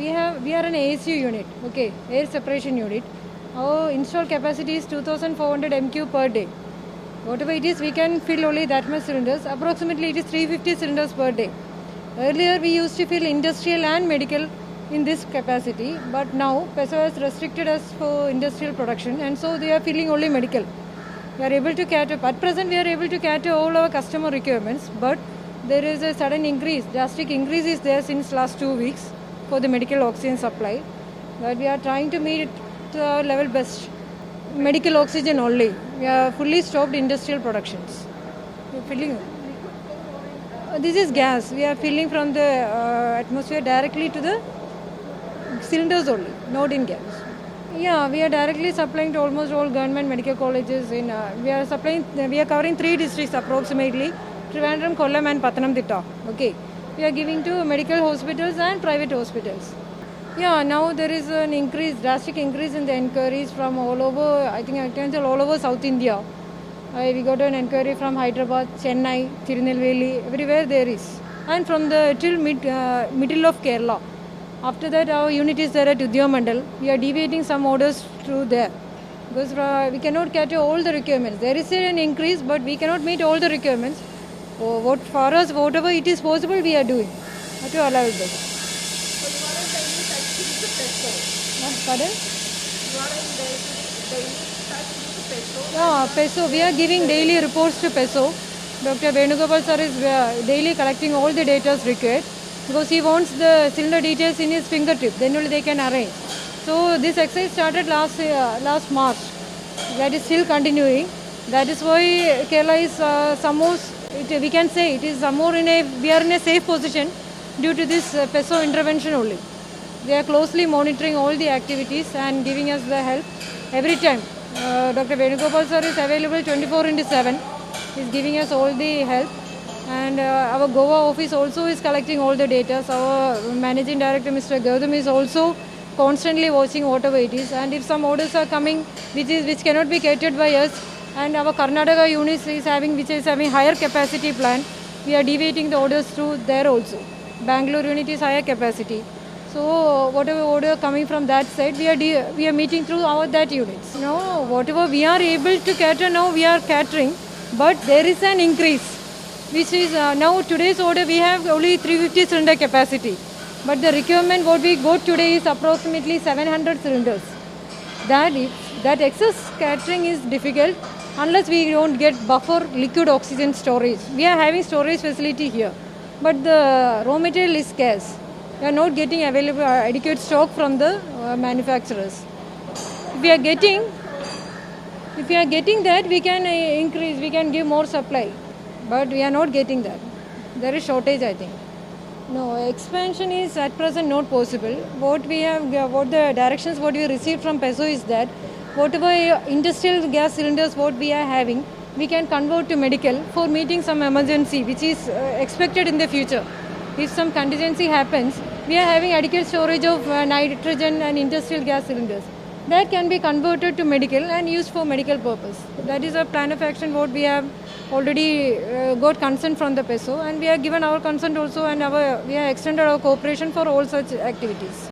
we are an ASU unit, okay, air separation unit. Our installed capacity is 2,400 MQ per day. Whatever it is, we can fill only that much cylinders. Approximately it is 350 cylinders per day. Earlier we used to fill industrial and medical in this capacity, but now PESO has restricted us for industrial production, and so they are filling only medical. We are able to cater, at present we are able to cater all our customer requirements, but there is a sudden increase, drastic increase is there since last 2 weeks for the medical oxygen supply. But we are trying to meet it to our level best. Medical oxygen only. We are fully stopped industrial productions. We are filling. This is gas. We are filling from the atmosphere directly to the cylinders only, not in gas. Yeah, we are directly supplying to almost all government medical colleges. We are covering 3 districts approximately: Trivandrum, Kollam, and Pathanamthitta. Okay, we are giving to medical hospitals and private hospitals. Yeah, now there is an increase, drastic increase in the inquiries from all over. I think I can tell all over South India. We got an inquiry from Hyderabad, Chennai, Tirunelveli, everywhere there is, and from the middle of Kerala. After that, our unit is there at Udyamandal. We are deviating some orders through there because we cannot cater all the requirements. There is an increase, but we cannot meet all the requirements. For us, whatever it is possible, we are doing to allow it. Pardon? PESO. We are giving daily reports to PESO. Dr. Venugopal sir is daily collecting all the data required, because he wants the cylinder details in his fingertip, then only they can arrange. So this exercise started last March. That is still continuing. That is why Kerala is we can say it is somewhere we are in a safe position due to this PESO intervention only. They are closely monitoring all the activities and giving us the help every time. Dr. Venugopal sir is available 24/7. He is giving us all the help. And our Goa office also is collecting all the data. So our managing director, Mr. Gautam, is also constantly watching whatever it is. And if some orders are coming which cannot be catered by us, and our Karnataka unit which is having higher capacity plan, we are deviating the orders through there also. Bangalore unit is higher capacity. So whatever order coming from that side, we are meeting through that units. No, whatever we are able to cater now, we are catering, but there is an increase, which is now today's order we have only 350 cylinder capacity, but the requirement what we got today is approximately 700 cylinders. That excess catering is difficult unless we don't get buffer liquid oxygen storage. We are having storage facility here, but the raw material is scarce. We are not getting available adequate stock from the manufacturers. If we are getting that, we can increase, we can give more supply. But we are not getting that. There is shortage, I think. No, expansion is at present not possible. What the directions what we received from PESO is that whatever industrial gas cylinders what we are having, we can convert to medical for meeting some emergency which is expected in the future. If some contingency happens, we are having adequate storage of nitrogen and industrial gas cylinders. That can be converted to medical and used for medical purpose. That is a plan of action what we have already got consent from the PESO, and we have given our consent also, and we have extended our cooperation for all such activities.